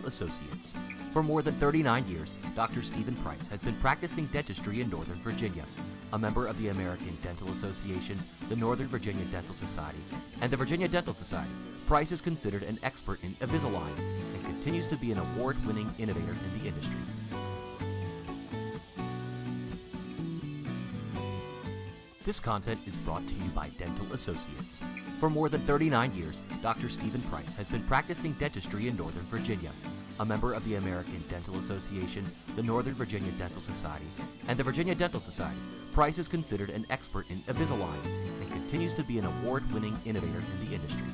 Associates. For more than 39 years, Dr. Stephen Price has been practicing dentistry in Northern Virginia. A member of the American Dental Association, the Northern Virginia Dental Society, and the Virginia Dental Society, Price is considered an expert in Invisalign and continues to be an award-winning innovator in the industry. This content is brought to you by Dental Associates. For more than 39 years, Dr. Stephen Price has been practicing dentistry in Northern Virginia. A member of the American Dental Association, the Northern Virginia Dental Society, and the Virginia Dental Society, Price is considered an expert in Invisalign and continues to be an award-winning innovator in the industry.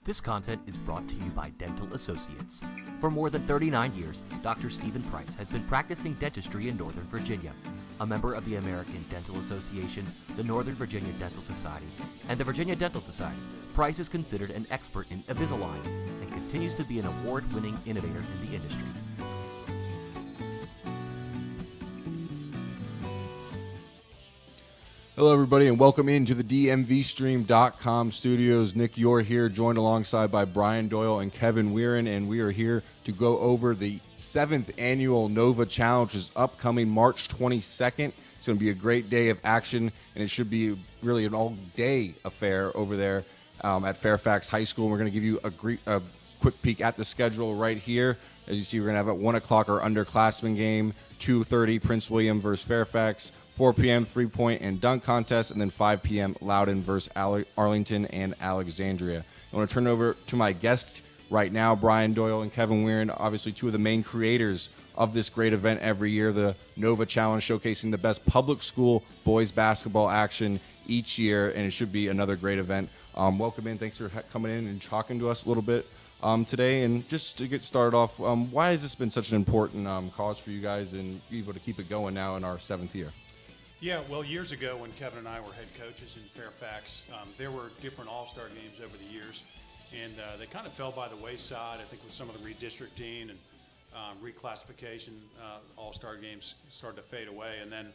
This content is brought to you by Dental Associates. For more than 39 years, Dr. Stephen Price has been practicing dentistry in Northern Virginia. A member of the American Dental Association, the Northern Virginia Dental Society, and the Virginia Dental Society, Price is considered an expert in Invisalign and continues to be an award-winning innovator in the industry. Hello, everybody, and welcome into the DMVSTREAM.COM studios. Nick Yor here, joined alongside by Brian Doyle and Kevin Weirin, and we are here to go over the 7th annual NOVA Challenge, which is upcoming March 22nd. It's going to be a great day of action, and it should be really an all-day affair over there at Fairfax High School. We're going to give you a quick peek at the schedule right here. As you see, we're going to have at 1 o'clock our underclassmen game, 2:30 Prince William versus Fairfax, 4 p.m. three-point and dunk contest, and then 5 p.m. Loudoun versus Arlington and Alexandria. I want to turn it over to my guests right now, Brian Doyle and Kevin Weirin, obviously two of the main creators of this great event every year, the NOVA Challenge, showcasing the best public school boys basketball action each year, and it should be another great event. Welcome in. Thanks for coming in and talking to us a little bit today. And just to get started off, why has this been such an important cause for you guys and be able to keep it going now in our 7th year? Yeah, well, years ago when Kevin and I were head coaches in Fairfax, there were different all-star games over the years, and they kind of fell by the wayside. I think with some of the redistricting and reclassification, all-star games started to fade away, and then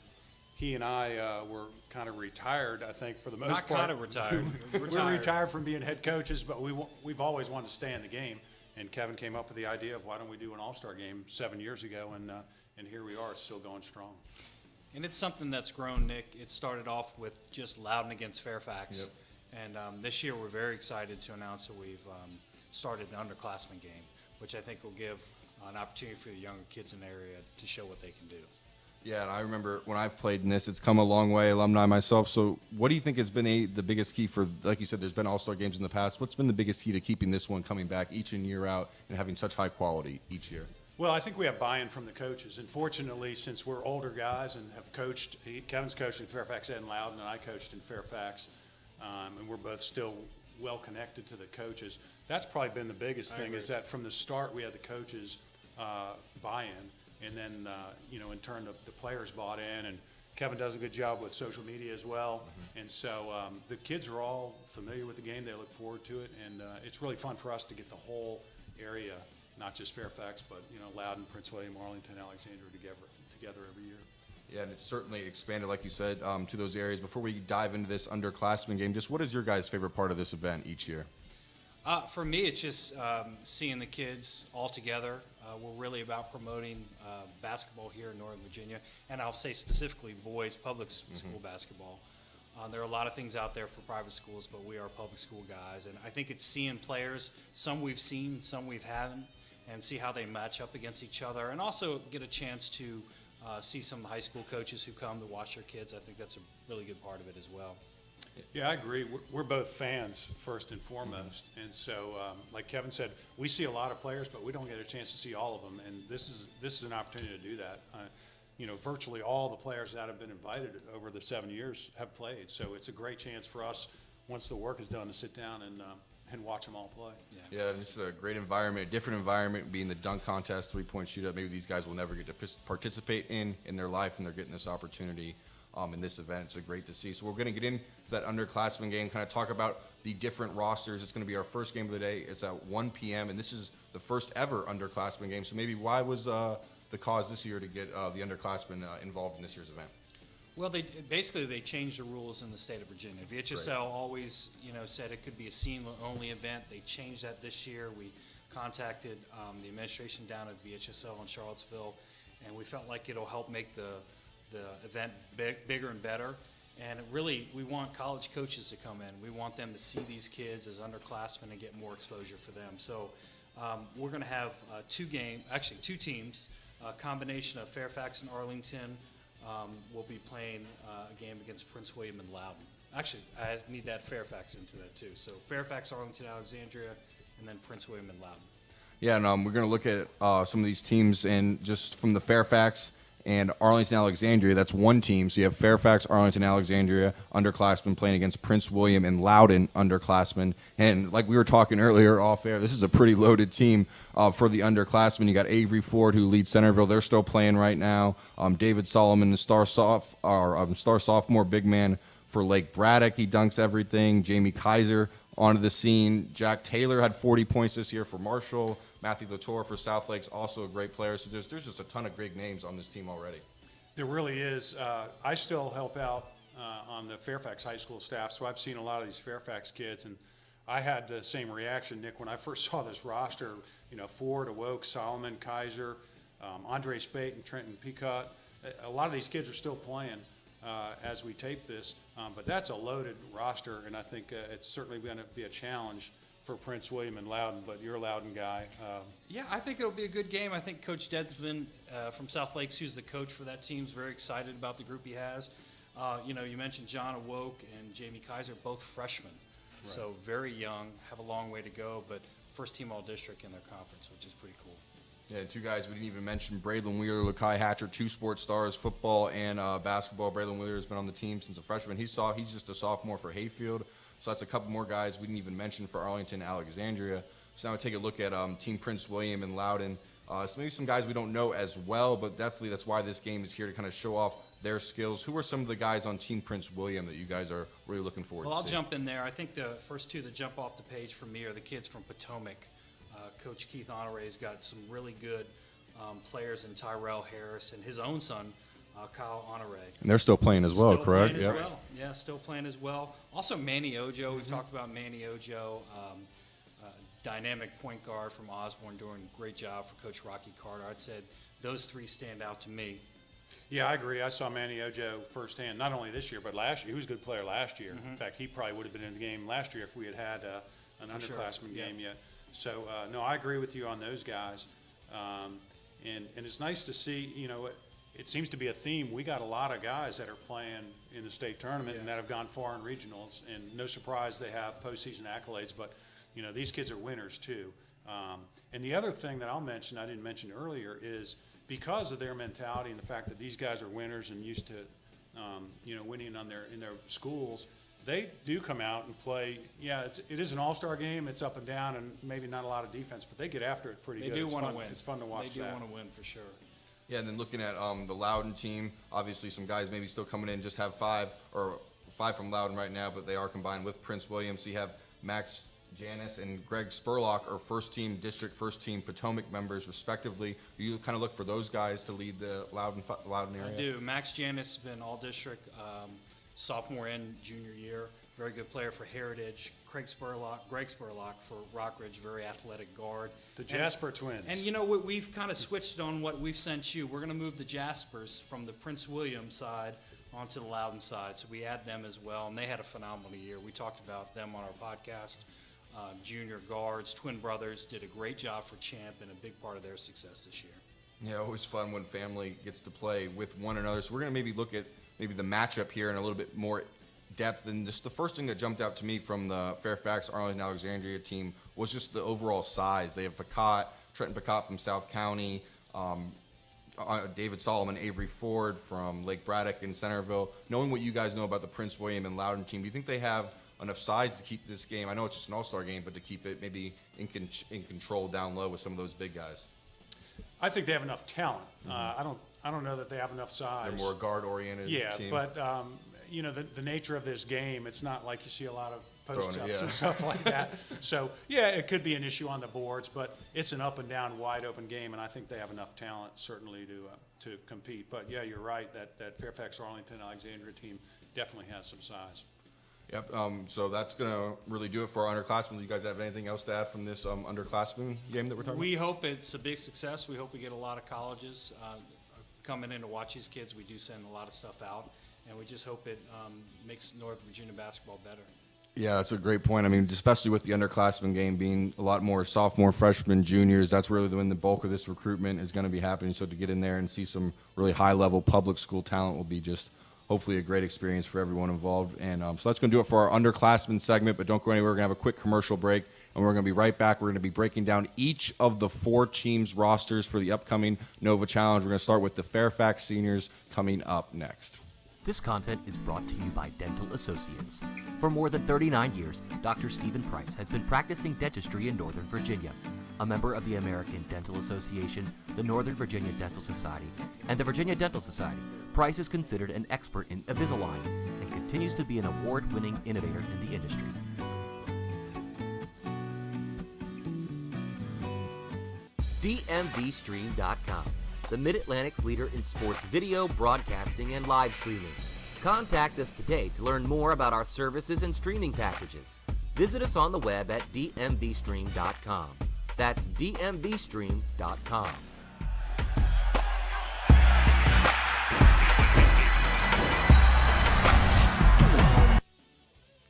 he and I were kind of retired, I think, for the most part. Not kind of retired. We're retired from being head coaches, but we've always wanted to stay in the game, and Kevin came up with the idea of why don't we do an all-star game 7 years ago, and here we are, it's still going strong. And it's something that's grown, Nick. It started off with just Loudoun against Fairfax. Yep. And this year we're very excited to announce that we've started an underclassmen game, which I think will give an opportunity for the younger kids in the area to show what they can do. Yeah, and I remember when I've played in this, it's come a long way, alumni myself. So what do you think has been the biggest key for, like you said, there's been all-star games in the past. What's been the biggest key to keeping this one coming back each and year out and having such high quality each year? Well, I think we have buy-in from the coaches, and fortunately, since we're older guys and have coached, Kevin's coached in Fairfax and Loudoun, and I coached in Fairfax, and we're both still well connected to the coaches. That's probably been the biggest thing, is that from the start we had the coaches buy-in, and then in turn the players bought in, and Kevin does a good job with social media as well, and so the kids are all familiar with the game. They look forward to it, and it's really fun for us to get the whole area, not just Fairfax, but Loudoun, Prince William, Arlington, Alexandria together every year. Yeah, and it's certainly expanded, like you said, to those areas. Before we dive into this underclassmen game, just what is your guys' favorite part of this event each year? For me, it's just seeing the kids all together. We're really about promoting basketball here in Northern Virginia, and I'll say specifically boys public school basketball. There are a lot of things out there for private schools, but we are public school guys, and I think it's seeing players, some we've seen, some we haven't, and see how they match up against each other, and also get a chance to see some of the high school coaches who come to watch their kids. I think that's a really good part of it as well. Yeah, I agree. We're both fans first and foremost, and so like Kevin said, we see a lot of players, but we don't get a chance to see all of them, and this is an opportunity to do that. Virtually all the players that have been invited over the 7 years have played, so it's a great chance for us, once the work is done, to sit down and watch them all play. Yeah, and it's a great environment, a different environment, being the dunk contest, three-point shootout. Maybe these guys will never get to participate in their life, and they're getting this opportunity in this event. It's great to see. So we're going to get into that underclassmen game, kind of talk about the different rosters. It's going to be our first game of the day. It's at 1 p.m., and this is the first ever underclassmen game. So maybe why was the cause this year to get the underclassmen involved in this year's event? Well, they changed the rules in the state of Virginia. VHSL always, said it could be a scene-only event. They changed that this year. We contacted the administration down at VHSL in Charlottesville, and we felt like it'll help make the event bigger and better. And really, we want college coaches to come in. We want them to see these kids as underclassmen and get more exposure for them. So we're going to have two teams, a combination of Fairfax and Arlington. We'll be playing a game against Prince William and Loudoun. Actually, I need to add Fairfax into that too. So Fairfax, Arlington, Alexandria, and then Prince William and Loudoun. Yeah, and we're going to look at some of these teams, and just from the Fairfax and Arlington, Alexandria, that's one team. So you have Fairfax, Arlington, Alexandria, underclassmen playing against Prince William and Loudoun, underclassmen. And like we were talking earlier off air, this is a pretty loaded team for the underclassmen. You got Avery Ford, who leads Centerville. They're still playing right now. David Solomon, the star sophomore big man for Lake Braddock. He dunks everything. Jamie Kaiser onto the scene. Jack Taylor had 40 points this year for Marshall. Matthew Latour for South Lakes, also a great player. So there's just a ton of great names on this team already. There really is. I still help out on the Fairfax High School staff, so I've seen a lot of these Fairfax kids, and I had the same reaction, Nick, when I first saw this roster. Ford, Awoke, Solomon, Kaiser, Andre Spate, and Trenton Peacock. A lot of these kids are still playing as we tape this, but that's a loaded roster, and I think it's certainly going to be a challenge for Prince William and Loudoun, but you're a Loudoun guy. Yeah, I think it'll be a good game. I think Coach Dedsman from South Lakes, who's the coach for that team, is very excited about the group he has. You mentioned John Awoke and Jamie Kaiser, both freshmen, so very young, have a long way to go, but first team all-district in their conference, which is pretty cool. Yeah, two guys we didn't even mention, Braylon Wheeler, Lakai Hatcher, two sports stars, football and basketball. Braylon Wheeler has been on the team since a freshman. He's just a sophomore for Hayfield. So that's a couple more guys we didn't even mention for Arlington, Alexandria. So now we take a look at Team Prince William and Loudoun. So maybe some guys we don't know as well, but definitely that's why this game is here, to kind of show off their skills. Who are some of the guys on Team Prince William that you guys are really looking forward to? Well, I'll jump in there. I think the first two that jump off the page for me are the kids from Potomac. Coach Keith Honore's got some really good players in Tyrell Harris and his own son, Kyle Honore. And they're still playing as well, still correct? Playing as well. Yeah, still playing as well. Also, Manny Ojo. We've talked about Manny Ojo, dynamic point guard from Osborne, doing a great job for Coach Rocky Carter. I'd say those three stand out to me. Yeah, I agree. I saw Manny Ojo firsthand, not only this year, but last year. He was a good player last year. In fact, he probably would have been in the game last year if we had an underclassmen game yet. So, no, I agree with you on those guys. And it's nice to see, it seems to be a theme. We got a lot of guys that are playing in the state tournament and that have gone far in regionals. And no surprise they have postseason accolades, but, these kids are winners too. And the other thing that I'll mention, I didn't mention earlier, is because of their mentality and the fact that these guys are winners and used to, winning in their schools, they do come out and play. Yeah, it is an all-star game. It's up and down and maybe not a lot of defense, but they get after it pretty good. They do want to win. It's fun to watch that. They do want to win for sure. Yeah, and then looking at the Loudoun team, obviously some guys maybe still coming in, just have five from Loudoun right now, but they are combined with Prince William. So you have Max Janis and Greg Spurlock are first-team district, first-team Potomac members, respectively. You kind of look for those guys to lead the Loudoun area? I do. Max Janis has been all-district sophomore and junior year. Very good player for Heritage. Greg Spurlock for Rockridge, very athletic guard. The Jasper twins. And we've kind of switched on what we've sent you. We're going to move the Jaspers from the Prince William side onto the Loudoun side. So we add them as well, and they had a phenomenal year. We talked about them on our podcast. Junior guards, twin brothers, did a great job for Champ and a big part of their success this year. Yeah, always fun when family gets to play with one another. So we're going to maybe look at the matchup here in a little bit more depth. And just the first thing that jumped out to me from the Fairfax Arlington Alexandria team was just the overall size. They have Trenton Peacock from South County, David Solomon, Avery Ford from Lake Braddock and Centerville. Knowing what you guys know about the Prince William and Loudoun team, do you think they have enough size to keep this game? I know it's just an all-star game, but to keep it maybe in control down low with some of those big guys. I think they have enough talent. I don't know that they have enough size. They're more guard-oriented. Yeah, team. but the nature of this game, it's not like you see a lot of post-ups Throwing it, yeah. and stuff like that. So, yeah, it could be an issue on the boards, but it's an up and down, wide open game, and I think they have enough talent certainly to compete. But yeah, you're right that Fairfax Arlington Alexandria team definitely has some size. Yep. So that's gonna really do it for our underclassmen. Do you guys have anything else to add from this underclassmen game that we're talking We hope it's a big success. We hope we get a lot of colleges coming in to watch these kids. We do send a lot of stuff out, and we just hope it makes North Virginia basketball better. Yeah, that's a great point. I mean, especially with the underclassmen game being a lot more sophomore, freshmen, juniors, that's really when the bulk of this recruitment is going to be happening. So to get in there and see some really high-level public school talent will be just hopefully a great experience for everyone involved. And so that's going to do it for our underclassmen segment, but don't go anywhere. We're going to have a quick commercial break, and we're going to be right back. We're going to be breaking down each of the 4 teams' rosters for the upcoming Nova Challenge. We're going to start with the Fairfax seniors coming up next. This content is brought to you by Dental Associates. For more than 39 years, Dr. Stephen Price has been practicing dentistry in Northern Virginia. A member of the American Dental Association, the Northern Virginia Dental Society, and the Virginia Dental Society, Price is considered an expert in Invisalign and continues to be an award-winning innovator in the industry. DMVSTREAM.COM, the Mid-Atlantic's leader in sports video, broadcasting, and live streaming. Contact us today to learn more about our services and streaming packages. Visit us on the web at DMVStream.com. That's DMVStream.com.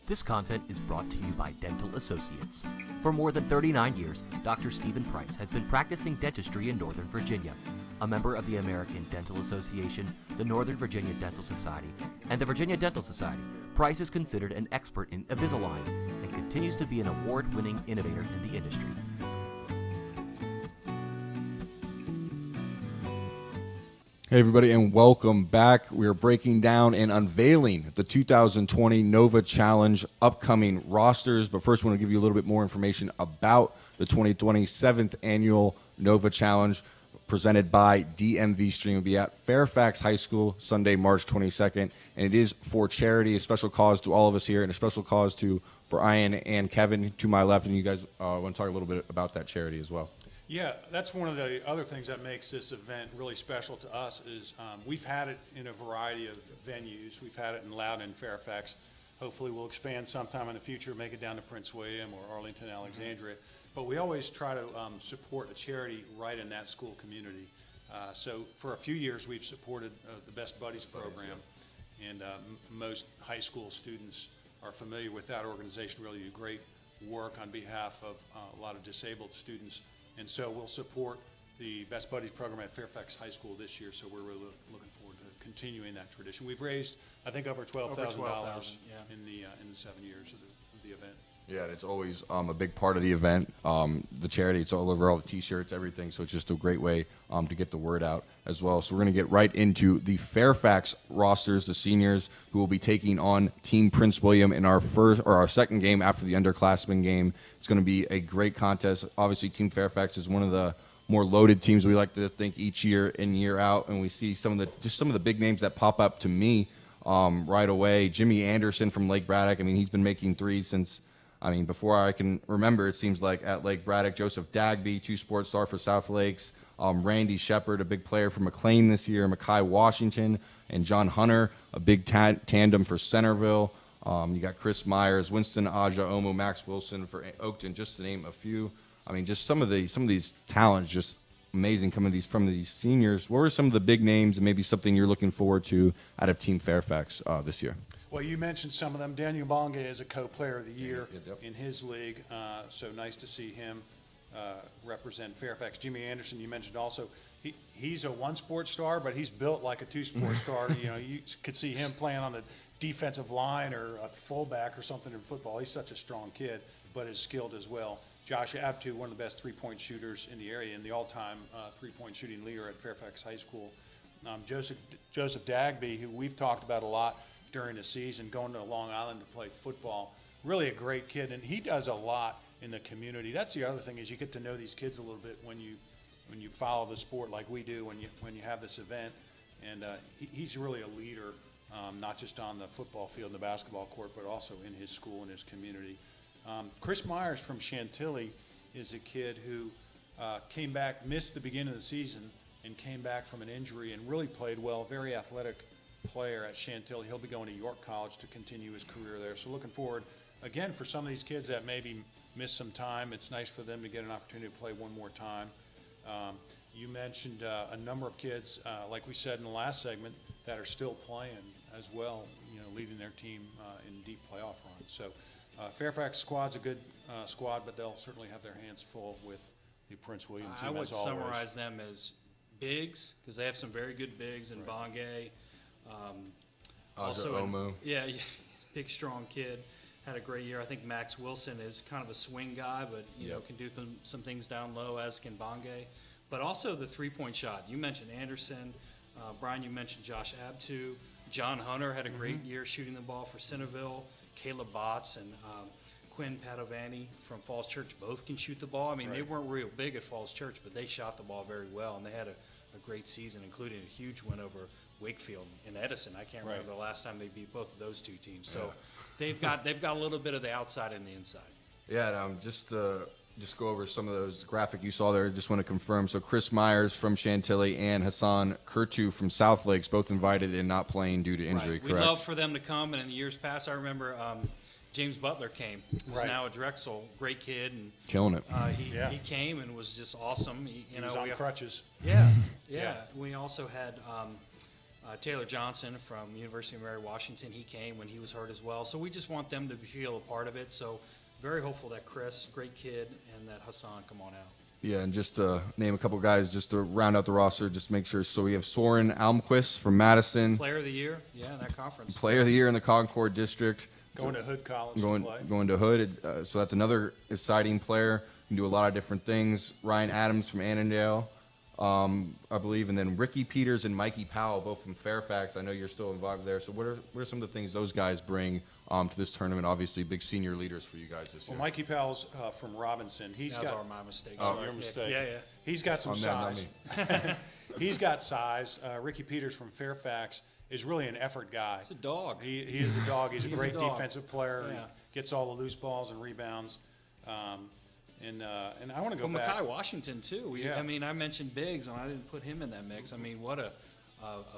This content is brought to you by Dental Associates. For more than 39 years, Dr. Stephen Price has been practicing dentistry in Northern Virginia. A member of the American Dental Association, the Northern Virginia Dental Society, and the Virginia Dental Society, Price is considered an expert in Invisalign and continues to be an award-winning innovator in the industry. Hey everybody, and welcome back. We are breaking down and unveiling the 2020 Nova Challenge upcoming rosters. But first, I want to give you a little bit more information about the 2020 7th Annual Nova Challenge presented by DMV Stream. Will be at Fairfax High School Sunday, March 22nd, and it is for charity. A special cause to all of us here, and a special cause to Brian and Kevin to my left. And you guys want to talk a little bit about that charity as well. Yeah, that's one of the other things that makes this event really special to us is we've had it in a variety of venues. We've had it in Loudoun and Fairfax. Hopefully we'll expand sometime in the future, make it down to Prince William or Arlington, Alexandria. But we always try to support a charity right in that school community. So for a few years we've supported the Best Buddies program, and most high school students are familiar with that organization. Really do great work on behalf of a lot of disabled students. And so we'll support the Best Buddies program at Fairfax High School this year, so we're really looking forward to continuing that tradition. We've raised, I think, over $12,000 yeah. in the 7 years of the event. Yeah, and it's always a big part of the event. The charity, it's all over all the T-shirts, everything. So it's just a great way to get the word out as well. So we're going to get right into the Fairfax rosters, the seniors who will be taking on Team Prince William in our second game after the underclassmen game. It's going to be a great contest. Obviously, Team Fairfax is one of the more loaded teams we like to think each year in, year out, and we see some of the big names that pop up to me right away. Jimmy Anderson from Lake Braddock. I mean, he's been making threes since. Before I can remember, it seems like at Lake Braddock. Joseph Dagby, 2-sport star for South Lakes. Randy Shepard, a big player for McLean this year. Makai Washington and John Hunter, a big tandem for Centerville. You got Chris Myers, Winston Aja Omo, Max Wilson for Oakton, just to name a few. Just some of these talents, just amazing coming from these seniors. What were some of the big names and maybe something you're looking forward to out of Team Fairfax this year? Well, you mentioned some of them. Daniel Bonga is a co-player of the year Yep. in his league, so nice to see him represent Fairfax. Jimmy Anderson, you mentioned also. He's a 1-sport star, but he's built like a 2-sport star. You could see him playing on the defensive line or a fullback or something in football. He's such a strong kid, but is skilled as well. Josh Abtu, one of the best 3-point shooters in the area and the all-time 3-point shooting leader at Fairfax High School. Joseph Dagby, who we've talked about a lot during the season, going to Long Island to play football. Really a great kid, and he does a lot in the community. That's the other thing, is you get to know these kids a little bit when you follow the sport like we do when you have this event. And he's really a leader not just on the football field and the basketball court, but also in his school and his community. Chris Myers from Chantilly is a kid who came back, missed the beginning of the season, and came back from an injury and really played well. Very athletic player at Chantilly. He'll be going to York College to continue his career there. So looking forward, again, for some of these kids that maybe missed some time, it's nice for them to get an opportunity to play one more time. You mentioned a number of kids, like we said in the last segment, that are still playing as well, leading their team in deep playoff runs. So Fairfax squad's a good squad, but they'll certainly have their hands full with the Prince William team. I would as always. summarize them as bigs, because they have some very good bigs in Bangay. Also, Omo. Yeah, big, strong kid. Had a great year. I think Max Wilson is kind of a swing guy, but can do some things down low, as can Bangay. But also the three-point shot. You mentioned Anderson. Brian, you mentioned Josh Abtu. John Hunter had a great year shooting the ball for Centerville. Caleb Botts and Quinn Padovani from Falls Church both can shoot the ball. I mean, they weren't real big at Falls Church, but they shot the ball very well, and they had a great season, including a huge win over Wakefield and Edison. I can't remember the last time they beat both of those two teams. So they've got a little bit of the outside and the inside. Yeah, and just go over some of those graphic you saw there. Just want to confirm. So Chris Myers from Chantilly and Hassan Kurtu from South Lakes, both invited and not playing due to injury, correct? We'd love for them to come, and in years past, I remember James Butler came, who's now at Drexel, great kid, and Killing it. He came and was just awesome. He was on crutches. Yeah. We also had Taylor Johnson from University of Mary Washington. He came when he was hurt as well. So we just want them to feel a part of it. So very hopeful that Chris, great kid, and that Hassan come on out. Yeah, and just to name a couple guys, just to round out the roster, just make sure. So we have Soren Almquist from Madison. Player of the year, in that conference. Player of the year in the Concord District. Going to Hood College to play. Going to Hood. So that's another exciting player. Can do a lot of different things. Ryan Adams from Annandale, I believe. And then Ricky Peters and Mikey Powell, both from Fairfax. I know you're still involved there. So what are some of the things those guys bring to this tournament? Obviously, big senior leaders for you guys this year. Well, Mikey Powell's from Robinson. That was my mistake. Oh, your mistake. Yeah. He's got some size. He's got size. Ricky Peters from Fairfax is really an effort guy. He's a dog. He is a dog. He's a great dog. defensive player. Yeah. He gets all the loose balls and rebounds. And I want to go back. Mackay Washington, too. I mean, I mentioned Biggs, and I didn't put him in that mix. I mean, what a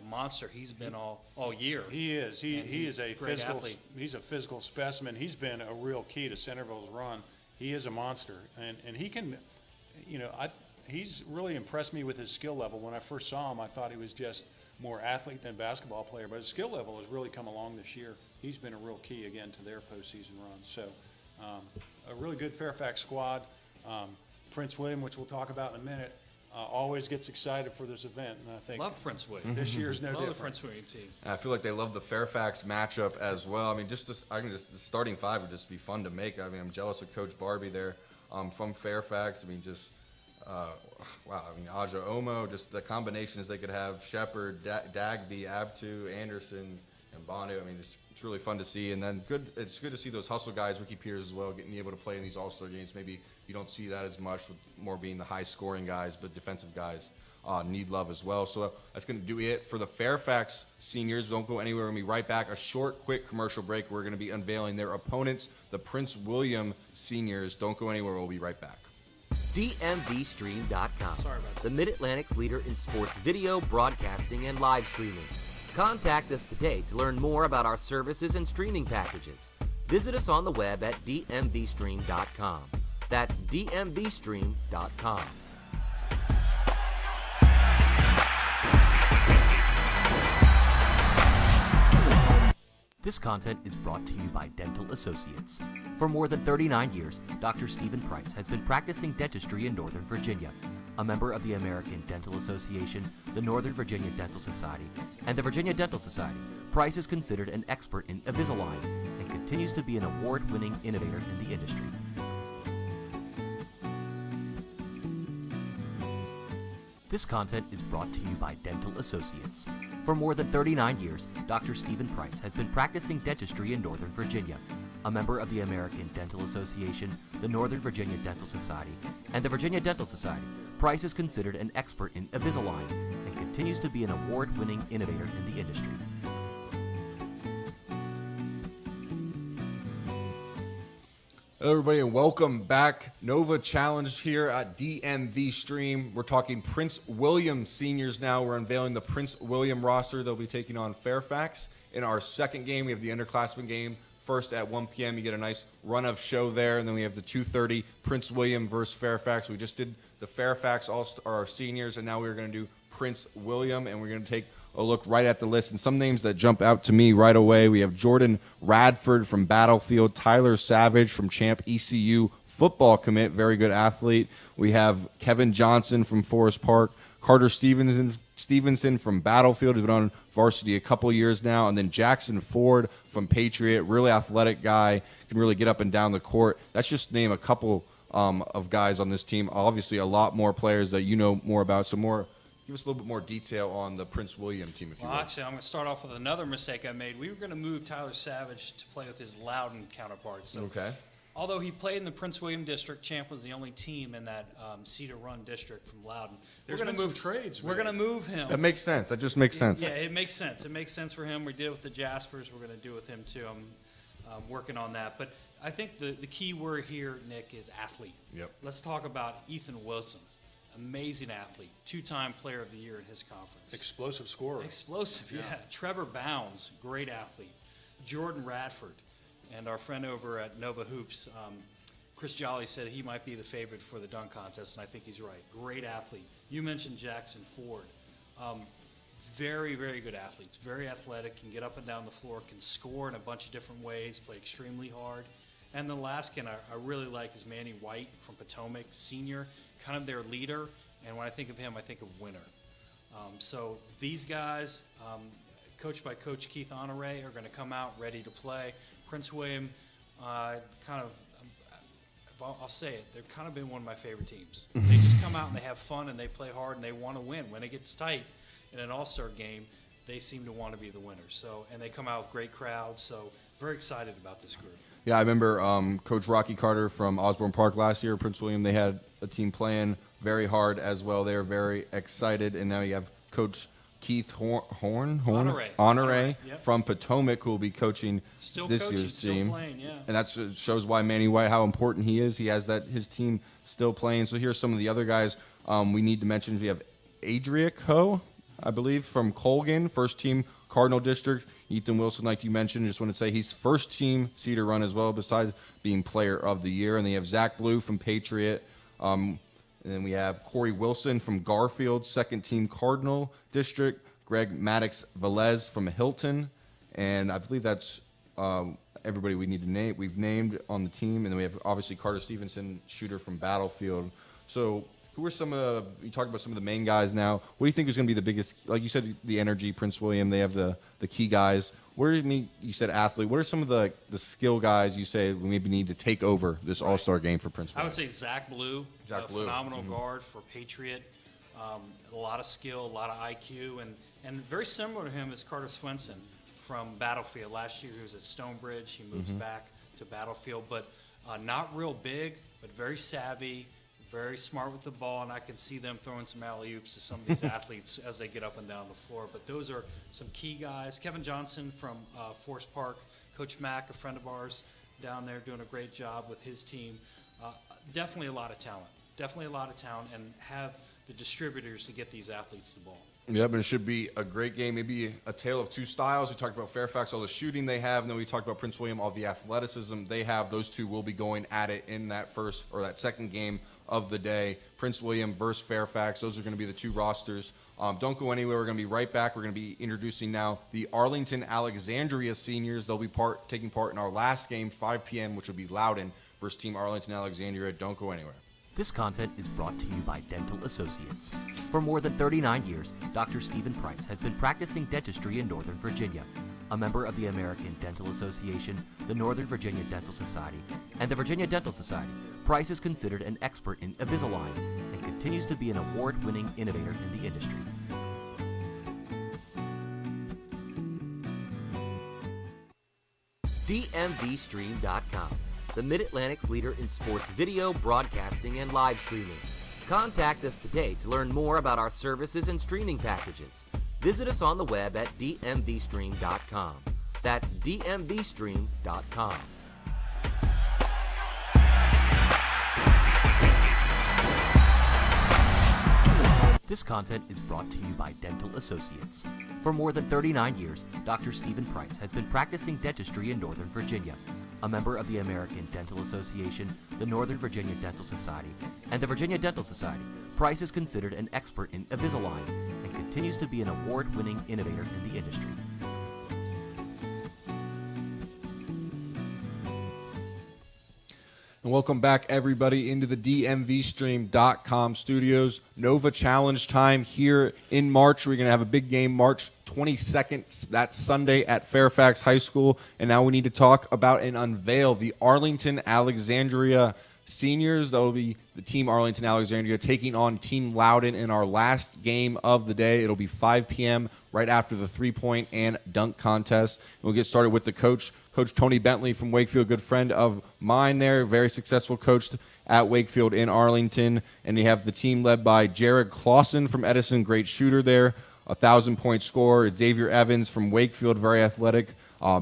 monster he's been all year. He is. He is a physical. Athlete. He's a physical specimen. He's been a real key to Centerville's run. He is a monster, and he can. He's really impressed me with his skill level. When I first saw him, I thought he was just more athlete than basketball player, but his skill level has really come along this year. He's been a real key again to their postseason run. So, a really good Fairfax squad. Prince William, which we'll talk about in a minute, always gets excited for this event, and I think Love Prince William. this year's no Love different. the Prince William team. I feel like they love the Fairfax matchup as well. I mean, the starting five would just be fun to make. I mean, I'm jealous of Coach Barbie there from Fairfax. I mean, wow. I mean, Aja Omo, just the combinations they could have: Shepard, Dagby, Abtu, Anderson, and Bono. I mean, it's really fun to see. And then it's good to see those hustle guys, Ricky Peters as well, getting able to play in these All-Star games. Maybe you don't see that as much, with more being the high-scoring guys, but defensive guys need love as well. So that's going to do it for the Fairfax seniors. Don't go anywhere. We're going to be right back. A short, quick commercial break. We're going to be unveiling their opponents, the Prince William seniors. Don't go anywhere. We'll be right back. DMVSTREAM.COM, Sorry about that. the Mid-Atlantic's leader in sports video, broadcasting, and live streaming. Contact us today to learn more about our services and streaming packages. Visit us on the web at DMVSTREAM.COM. That's DMVSTREAM.com. This content is brought to you by Dental Associates. For more than 39 years, Dr. Stephen Price has been practicing dentistry in Northern Virginia. A member of the American Dental Association, the Northern Virginia Dental Society, and the Virginia Dental Society, Price is considered an expert in Invisalign and continues to be an award-winning innovator in the industry. This content is brought to you by Dental Associates. For more than 39 years, Dr. Stephen Price has been practicing dentistry in Northern Virginia. A member of the American Dental Association, the Northern Virginia Dental Society, and the Virginia Dental Society, Price is considered an expert in Invisalign and continues to be an award-winning innovator in the industry. Hello, everybody, and welcome back. Nova Challenge here at DMV Stream. We're talking Prince William seniors now. We're unveiling the Prince William roster. They'll be taking on FAIRFAX. In our second game, we have the underclassmen game. First at 1 p.m. You get a nice run of show there, and then we have the 2:30 Prince William versus FAIRFAX. We just did the FAIRFAX our seniors, and now we're going to do Prince William, and we're going to take a look right at the list. And some names that jump out to me right away. We have Jordan Radford from Battlefield, Tyler Savage from Champ ECU football commit, very good athlete. We have Kevin Johnson from Forest Park, Carter Stevenson from Battlefield, who's been on varsity a couple years now, and then Jackson Ford from Patriot, really athletic guy, can really get up and down the court. That's just to name a couple of guys on this team. Obviously, a lot more players that you know more about. So give us a little bit more detail on the Prince William team, if you will. Actually, I'm going to start off with another mistake I made. We were going to move Tyler Savage to play with his Loudon counterpart. So, okay. Although he played in the Prince William district, Champ was the only team in that Cedar Run district from Loudon. There's been some trades. We're going to move him. That makes sense. That just makes sense. Yeah, it makes sense. It makes sense for him. We did it with the Jaspers. We're going to do it with him too. I'm working on that. But I think the key word here, Nick, is athlete. Yep. Let's talk about Ethan Wilson. Amazing athlete, 2-time player of the year in his conference. Explosive scorer. Explosive, yeah. Trevor Bounds, great athlete. Jordan Radford, and our friend over at Nova Hoops, Chris Jolly, said he might be the favorite for the dunk contest, and I think he's right. Great athlete. You mentioned Jackson Ford. Very, very good athletes. Very athletic, can get up and down the floor, can score in a bunch of different ways, play extremely hard. And the last kid I really like is Manny White from Potomac, senior, kind of their leader. And when I think of him, I think of winner. So these guys, coached by Coach Keith Honore, are going to come out ready to play. Prince William, I'll say it, they've kind of been one of my favorite teams. They just come out and they have fun and they play hard and they want to win. When it gets tight in an all-star game, they seem to want to be the winners. So, and they come out with great crowds. So very excited about this group. Yeah, I remember Coach Rocky Carter from Osborne Park last year, Prince William, they had a team playing very hard as well. They were very excited. And now you have Coach Keith Honore Yep. from Potomac, who will be coaching this year's team. Still playing, yeah. And that shows why Manny White, how important he is. He has his team still playing. So here's some of the other guys we need to mention. We have Adriac Ho, I believe, from Colgan, first team Cardinal District. Ethan Wilson, like you mentioned, just want to say he's first team Cedar Run as well, besides being player of the year. And they have Zach Blue from Patriot. And then we have Corey Wilson from Garfield, second team Cardinal District. Greg Maddox Velez from Hilton. And I believe that's everybody we need to name. We've named on the team. And then we have obviously Carter Stevenson, shooter from Battlefield. So who are you talked about some of the main guys now. What do you think is going to be the biggest, like you said, the energy, Prince William, they have the key guys. You said athlete. What are some of the skill guys you say we maybe need to take over this all-star game for Prince William? I would say Zach Blue, phenomenal guard for Patriot. A lot of skill, a lot of IQ, and very similar to him is Carter Swenson from Battlefield. Last year he was at Stonebridge. He moves back to Battlefield, but not real big, but very savvy, very smart with the ball, and I can see them throwing some alley-oops to some of these athletes as they get up and down the floor. But those are some key guys. Kevin Johnson from Forest Park, Coach Mack, a friend of ours down there, doing a great job with his team. Definitely a lot of talent, and have the distributors to get these athletes the ball. Yep, and it should be a great game, maybe a tale of two styles. We talked about FAIRFAX, all the shooting they have, and then we talked about Prince William, all the athleticism they have. Those two will be going at it in that first or that second game of the day. Prince William versus FAIRFAX. Those are going to be the two rosters. Don't go anywhere. We're going to be right back. We're going to be introducing now the Arlington Alexandria seniors. They'll be taking part in our last game, 5 p.m., which will be Loudon versus Team Arlington Alexandria. Don't go anywhere. This content is brought to you by Dental Associates. For more than 39 years, Dr. Stephen Price has been practicing dentistry in Northern Virginia. A member of the American Dental Association, the Northern Virginia Dental Society, and the Virginia Dental Society, Price is considered an expert in Invisalign and continues to be an award-winning innovator in the industry. DMVSTREAM.COM, the Mid-Atlantic's leader in sports video, broadcasting, and live streaming. Contact us today to learn more about our services and streaming packages. Visit us on the web at DMVSTREAM.COM. That's DMVSTREAM.COM. This content is brought to you by Dental Associates. For more than 39 years, Dr. Stephen Price has been practicing dentistry in Northern Virginia. A member of the American Dental Association, the Northern Virginia Dental Society, and the Virginia Dental Society, Price is considered an expert in Invisalign and continues to be an award-winning innovator in the industry. And welcome back, everybody, into the DMVSTREAM.com studios. Nova Challenge time here in March. We're going to have a big game March 22nd. That's Sunday at Fairfax High School. And now we need to talk about and unveil the Arlington Alexandria Seniors. That will be the Team Arlington Alexandria taking on Team Loudoun in our last game of the day. It'll be 5 p.m. right after the three-point and dunk contest. We'll get started with the coach. Coach Tony Bentley from Wakefield, good friend of mine there, very successful coach at Wakefield in Arlington. And we have the team led by Jared Clausen from Edison, great shooter there, 1,000-point scorer. Xavier Evans from Wakefield, very athletic,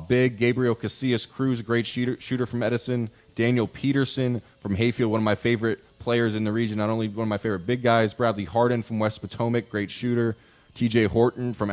big. Gabriel Casillas Cruz, great shooter from Edison. Daniel Peterson from Hayfield, one of my favorite players in the region, not only one of my favorite big guys. Bradley Harden from West Potomac, great shooter. TJ Horton from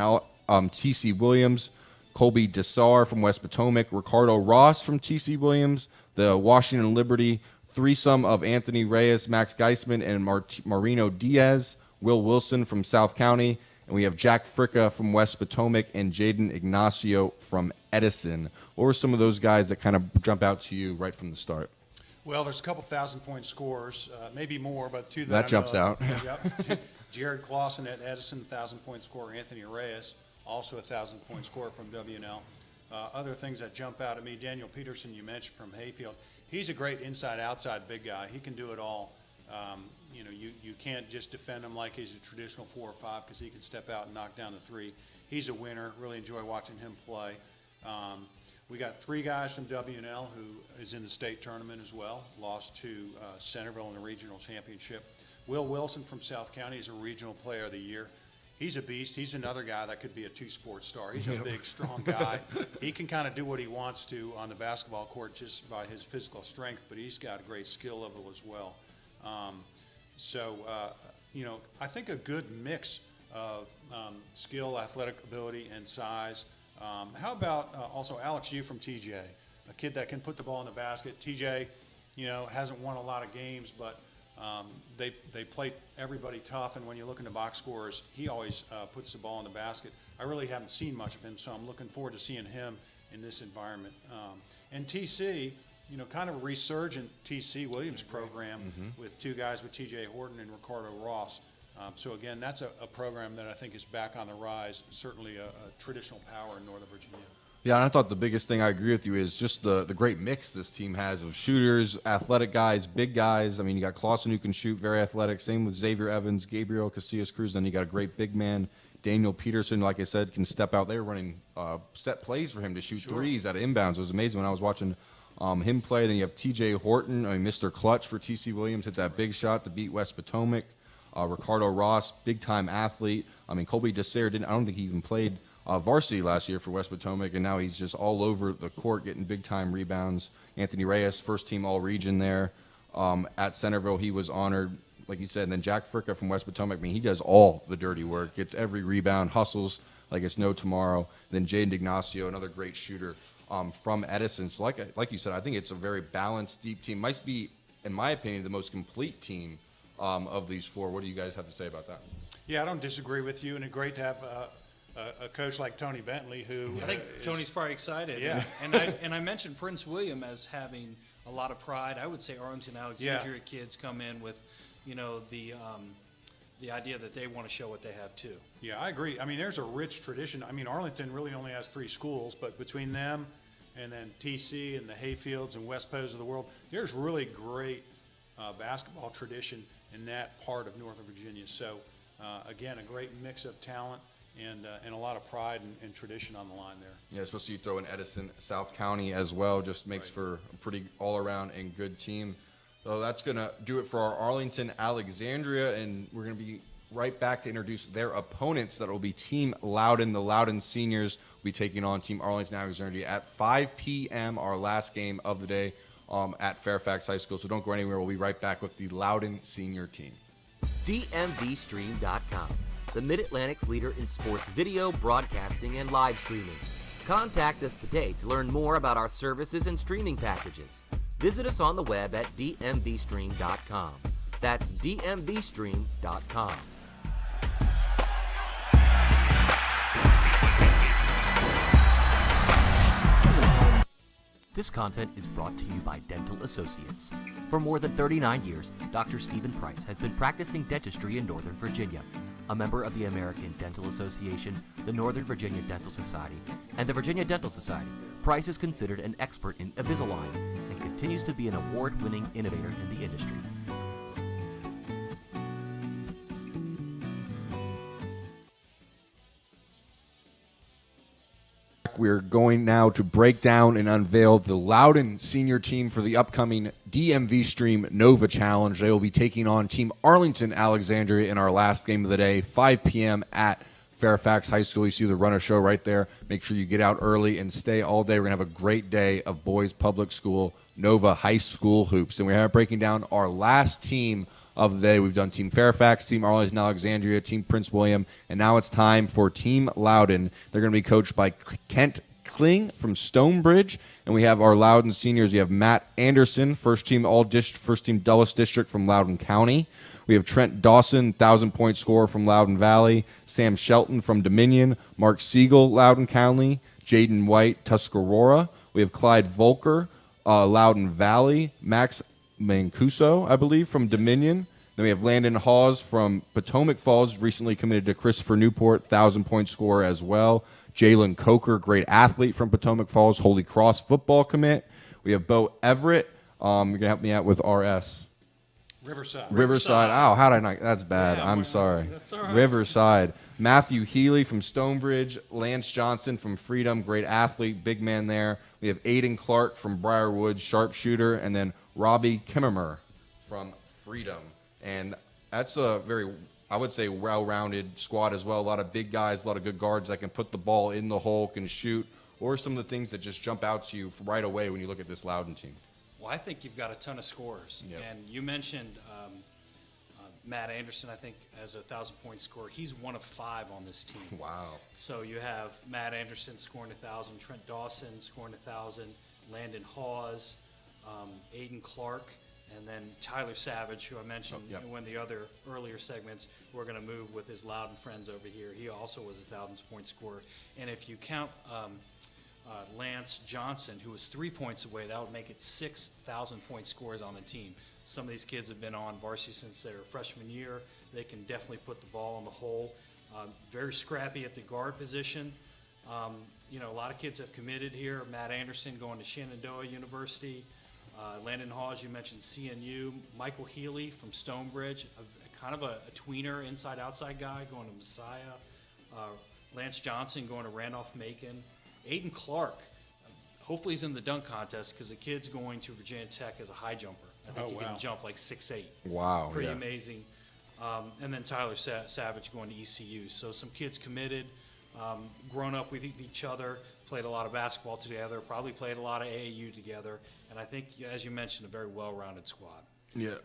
TC Williams. Colby Dessar from West Potomac, Ricardo Ross from TC Williams, the Washington Liberty threesome of Anthony Reyes, Max Geisman, and Marino Diaz, Will Wilson from South County, and we have Jack Fricka from West Potomac and Jaden Ignacio from Edison. What were some of those guys that kind of jump out to you right from the start? Well, there's a couple 1,000-point scorers, maybe more, but two that jumps out. Yep. Jared Clausen at Edison, 1,000-point scorer. Anthony Reyes, also a 1,000-point scorer from WNL. Other things that jump out at me, Daniel Peterson, you mentioned from Hayfield. He's a great inside-outside big guy. He can do it all. You can't just defend him like he's a traditional 4 or 5 because he can step out and knock down the 3. He's a winner. Really enjoy watching him play. We got 3 guys from WNL who is in the state tournament as well. Lost to Centerville in the regional championship. Will Wilson from South County is a regional player of the year. He's a beast. He's another guy that could be a 2-sport star. He's a big, strong guy. He can kind of do what he wants to on the basketball court just by his physical strength, but he's got a great skill level as well. I think a good mix of skill, athletic ability, and size. How about also Alex Yu from TJ, a kid that can put the ball in the basket. TJ, hasn't won a lot of games, but they play everybody tough, and when you look in the box scores, he always puts the ball in the basket. I really haven't seen much of him, so I'm looking forward to seeing him in this environment. And TC, kind of a resurgent TC Williams program with 2 guys with TJ Horton and Ricardo Ross. So again, that's a program that I think is back on the rise, certainly a traditional power in Northern Virginia. Yeah, and I thought the biggest thing I agree with you is just the great mix this team has of shooters, athletic guys, big guys. I mean, you got Clausen who can shoot, very athletic. Same with Xavier Evans, Gabriel Casillas Cruz. Then you got a great big man, Daniel Peterson, like I said, can step out. They were running set plays for him to shoot threes out of inbounds. It was amazing when I was watching him play. Then you have TJ Horton, Mr. Clutch for TC Williams, hit that big shot to beat West Potomac. Ricardo Ross, big-time athlete. Colby Dessar I don't think he even played varsity last year for West Potomac, and now he's just all over the court getting big-time rebounds. Anthony Reyes, first-team all-region there. At Centerville, he was honored, like you said. And then Jack Fricka from West Potomac, he does all the dirty work, gets every rebound, hustles like it's no tomorrow. Then Jaden Ignacio, another great shooter from Edison. So like you said, I think it's a very balanced, deep team. Might be, in my opinion, the most complete team of these 4. What do you guys have to say about that? Yeah, I don't disagree with you, and it's great to have a coach like Tony Bentley who I think Tony's probably excited. Yeah. And I mentioned Prince William as having a lot of pride. I would say Arlington Alexandria kids come in with, the idea that they want to show what they have too. Yeah, I agree. There's a rich tradition. Arlington really only has 3 schools, but between them and then TC and the Hayfields and West Pos of the world, there's really great basketball tradition in that part of Northern Virginia. So, again, a great mix of talent and a lot of pride and tradition on the line there. Yeah, especially you throw in Edison, South County as well, just makes for a pretty all-around and good team. So that's going to do it for our Arlington Alexandria, and we're going to be right back to introduce their opponents. That will be Team Loudoun. The Loudoun Seniors will be taking on Team Arlington Alexandria at 5 p.m., our last game of the day at Fairfax High School. So don't go anywhere. We'll be right back with the Loudoun Senior team. DMVSTREAM.COM, the Mid-Atlantic's leader in sports video, broadcasting, and live streaming. Contact us today to learn more about our services and streaming packages. Visit us on the web at DMVSTREAM.COM. That's DMVSTREAM.COM. This content is brought to you by Dental Associates. For more than 39 years, Dr. Stephen Price has been practicing dentistry in Northern Virginia. A member of the American Dental Association, the Northern Virginia Dental Society, and the Virginia Dental Society, Price is considered an expert in Invisalign and continues to be an award-winning innovator in the industry. We're going now to break down and unveil the Loudoun senior team for the upcoming DMV Stream Nova Challenge. They will be taking on Team Arlington Alexandria in our last game of the day, 5 p.m. at FAIRFAX High School. You see the runner show right there. Make sure you get out early and stay all day. We're going to have a great day of boys public school Nova High School hoops. And we're breaking down our last team of the day. We've done Team Fairfax, Team Arlington Alexandria, Team Prince William, and now it's time for Team Loudoun. They're going to be coached by Kent Kling from Stonebridge, and we have our Loudoun seniors. We have Matt Anderson, first team Dulles District from Loudoun County. We have Trent Dawson, 1,000-point scorer from Loudoun Valley. Sam Shelton from Dominion. Mark Siegel, Loudoun County. Jaden White, Tuscarora. We have Clyde Volker, Loudoun Valley. Max Mancuso, I believe, from Dominion. Then we have Landon Hawes from Potomac Falls, recently committed to Christopher Newport, 1,000-point scorer as well. Jalen Coker, great athlete from Potomac Falls, Holy Cross football commit. We have Bo Everett. You're going to help me out with RS. Riverside. Oh, how did I not? That's bad. Yeah, I'm sorry. That's all right. Riverside. Matthew Healy from Stonebridge. Lance Johnson from Freedom, great athlete, big man there. We have Aiden Clark from Briarwood, sharpshooter, and then Robbie Kimmerer from Freedom. And that's a very, I would say, well-rounded squad as well. A lot of big guys, a lot of good guards that can put the ball in the hole, can shoot, or some of the things that just jump out to you right away when you look at this Loudoun team. Well, I think you've got a ton of scorers. Yep. And you mentioned Matt Anderson, I think, as a 1,000-point scorer. He's one of 5 on this team. Wow. So you have Matt Anderson scoring 1,000, Trent Dawson scoring 1,000, Landon Hawes, Aiden Clark, and then Tyler Savage, who I mentioned in one of the other earlier segments. We're going to move with his Loudoun friends over here. He also was a 1,000-point scorer. And if you count Lance Johnson, who was 3 points away, that would make it 6,000-point scores on the team. Some of these kids have been on varsity since their freshman year. They can definitely put the ball in the hole. Very scrappy at the guard position. A lot of kids have committed here. Matt Anderson going to Shenandoah University. Landon Hawes, you mentioned CNU. Michael Healy from Stonebridge, kind of a tweener, inside-outside guy going to Messiah. Lance Johnson going to Randolph-Macon. Aiden Clark, hopefully he's in the dunk contest because the kid's going to Virginia Tech as a high jumper. I think he can jump like 6'8". Wow. Pretty amazing. And then Tyler Savage going to ECU. So some kids committed, grown up with each other, played a lot of basketball together, probably played a lot of AAU together. And I think, as you mentioned, a very well-rounded squad. Yeah.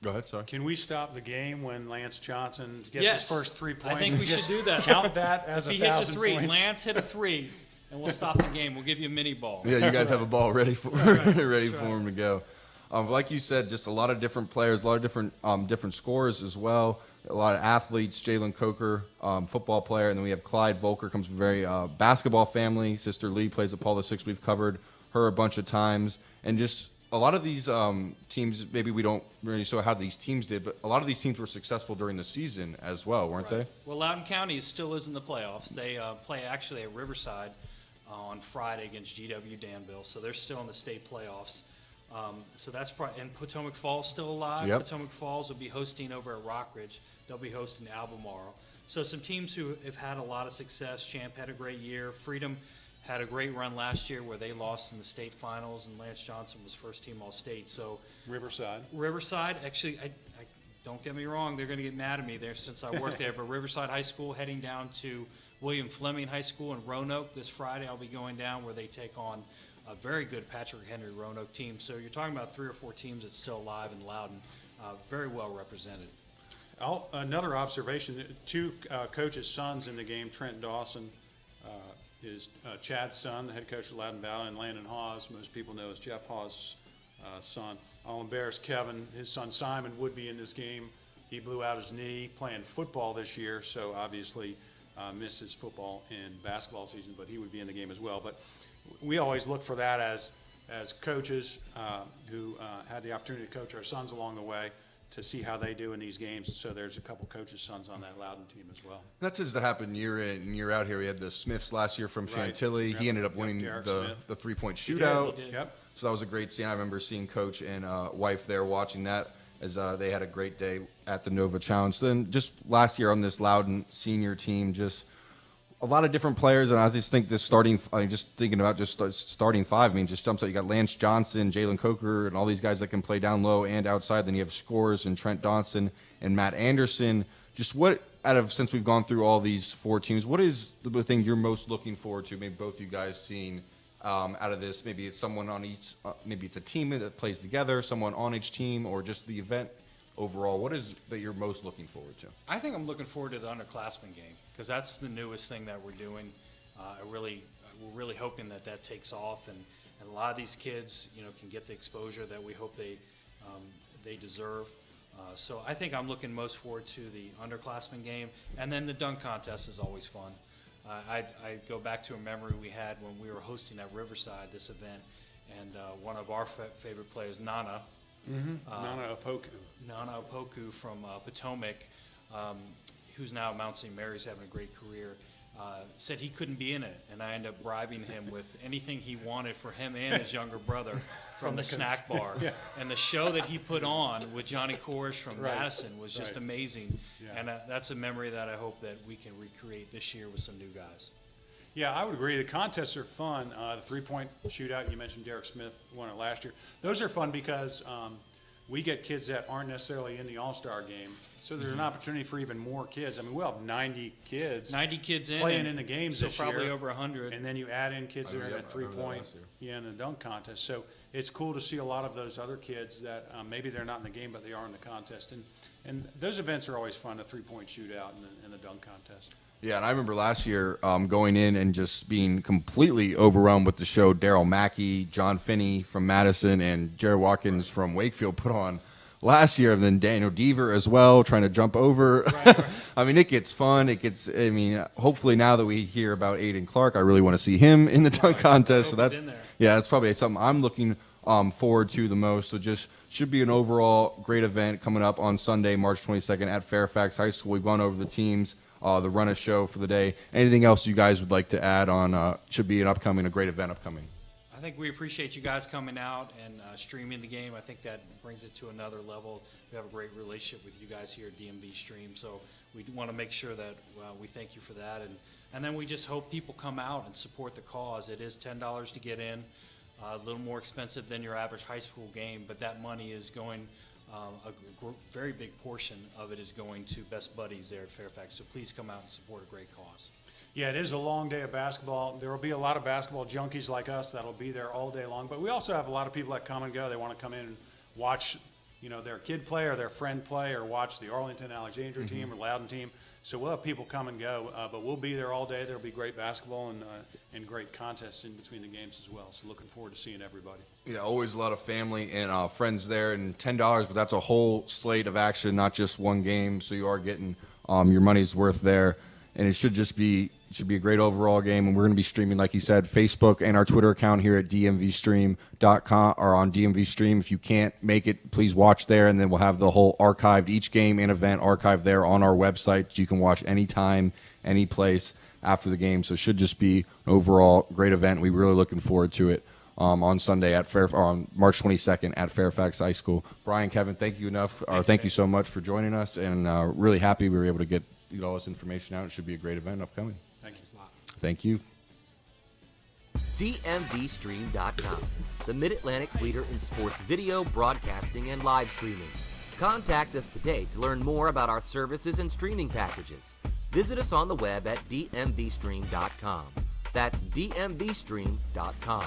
Go ahead, sorry. Can we stop the game when Lance Johnson gets his first 3 points? I think we should do that. Count that as if 1,000 he hits a 3, points. Lance hit a 3, and we'll stop the game. We'll give you a mini ball. Yeah, you guys have a ball ready for him to go. Like you said, just a lot of different players, a lot of different scorers as well. A lot of athletes. Jalen Coker, football player, and then we have Clyde Volker, comes from a very basketball family. Sister Lee plays at Paul VI. We've covered her a bunch of times, and just a lot of these teams. Maybe we don't really show how these teams did, but a lot of these teams were successful during the season as well, weren't they? Well, Loudoun County still is in the playoffs. They play actually at Riverside on Friday against GW Danville, so they're still in the state playoffs. So that's and Potomac Falls still alive. Yep. Potomac Falls will be hosting over at Rockridge. They'll be hosting Albemarle. So some teams who have had a lot of success. Champ had a great year. Freedom had a great run last year where they lost in the state finals, and Lance Johnson was first team All-State. So Riverside, actually, I don't get me wrong, they're going to get mad at me there since I work there, but Riverside High School heading down to William Fleming High School in Roanoke this Friday. I'll be going down where they take on a very good Patrick Henry Roanoke team. So you're talking about 3 or 4 teams that's still alive in Loudoun, very well represented. Another observation, two coaches' sons in the game, Trent Dawson is Chad's son, the head coach of Loudoun Valley, and Landon Hawes, most people know as Jeff Hawes' son. I'll embarrass Kevin. His son Simon would be in this game. He blew out his knee playing football this year, so obviously missed his football and basketball season, but he would be in the game as well. But we always look for that as coaches who had the opportunity to coach our sons along the way, to see how they do in these games. So there's a couple coaches' sons on that Loudoun team as well. That tends to happen year in and year out here. We had the Smiths last year from Right. Chantilly. Yep. He ended up Yep, winning Derek the Smith. 3-point He did. shootout. He did. Yep. So that was a great scene. I remember seeing Coach and wife there watching that as they had a great day at the Nova Challenge. Then just last year on this Loudoun senior team, just a lot of different players, and I just think this starting, just thinking about just starting five, just jumps out. You got Lance Johnson, Jalen Coker, and all these guys that can play down low and outside. Then you have Scores and Trent Dawson and Matt Anderson. Just what, since we've gone through all these four teams, what is the thing you're most looking forward to, maybe both you guys seeing out of this? Maybe it's someone on each, maybe it's a team that plays together, someone on each team, or just the event overall. What is that you're most looking forward to? I think I'm looking forward to the underclassmen game because that's the newest thing that we're doing. We're really hoping that takes off, and a lot of these kids, can get the exposure that we hope they deserve. So I think I'm looking most forward to the underclassmen game, and then the dunk contest is always fun. I go back to a memory we had when we were hosting at Riverside this event, and one of our favorite players, Nana Nana Opoku. Nana Opoku from Potomac, who's now at Mount St. Mary's having a great career, said he couldn't be in it, and I ended up bribing him with anything he wanted for him and his younger brother from the snack bar. Yeah. And the show that he put on with Johnny Korish from Right. Madison was just Right. amazing. Yeah. And that's a memory that I hope that we can recreate this year with some new guys. Yeah, I would agree. The contests are fun. The three-point shootout, you mentioned Derek Smith won it last year. Those are fun because we get kids that aren't necessarily in the All-Star game. So there's an opportunity for even more kids. We'll have 90 kids 90 kids in. playing and in the games so this probably year. over 100. And then you add in kids that are in Yep, that I remember that three-point, last year. in the dunk contest. So it's cool to see a lot of those other kids that maybe they're not in the game, but they are in the contest. And those events are always fun, the three-point shootout and the dunk contest. Yeah, and I remember last year going in and just being completely overwhelmed with the show Daryl Mackey, John Finney from Madison, and Jared Watkins from Wakefield put on last year, and then Daniel Deaver as well, trying to jump over. Right. It gets fun. Hopefully now that we hear about Aiden Clark, I really want to see him in the dunk contest. Hope he's in there. Yeah, that's probably something I'm looking forward to the most. So just should be an overall great event coming up on Sunday, March 22nd at Fairfax High School. We've gone over the teams, the run of show for the day. Anything else you guys would like to add on? Should be a great event upcoming. I think we appreciate you guys coming out and streaming the game. I think that brings it to another level. We have a great relationship with you guys here at DMV Stream, so we want to make sure that we thank you for that. And then we just hope people come out and support the cause. It is $10 to get in, a little more expensive than your average high school game, but that money is going, very big portion of it is going to Best Buddies there at Fairfax. So please come out and support a great cause. Yeah, it is a long day of basketball. There will be a lot of basketball junkies like us that'll be there all day long. But we also have a lot of people that come and go. They want to come in and watch, their kid play or their friend play, or watch the Arlington Alexandria team or Loudoun team. So we'll have people come and go, but we'll be there all day. There'll be great basketball and great contests in between the games as well. So looking forward to seeing everybody. Yeah, always a lot of family and friends there, and $10, but that's a whole slate of action, not just one game. So you are getting your money's worth there, and it should be a great overall game. And we're going to be streaming, like you said, Facebook and our Twitter account here at DMVStream.com or on DMV Stream. If you can't make it, please watch there, and then we'll have the whole archived, each game and event archived there on our website. You can watch anytime, any place after the game. So it should just be an overall great event. We're really looking forward to it. On Sunday on March 22nd at Fairfax High School. Brian, Kevin, thank you thank you so much for joining us, and really happy we were able to get all this information out. It should be a great event upcoming. Thank you. Thank you. DMVSTREAM.COM, the Mid-Atlantic's leader in sports video, broadcasting, and live streaming. Contact us today to learn more about our services and streaming packages. Visit us on the web at DMVStream.com. That's DMVStream.com.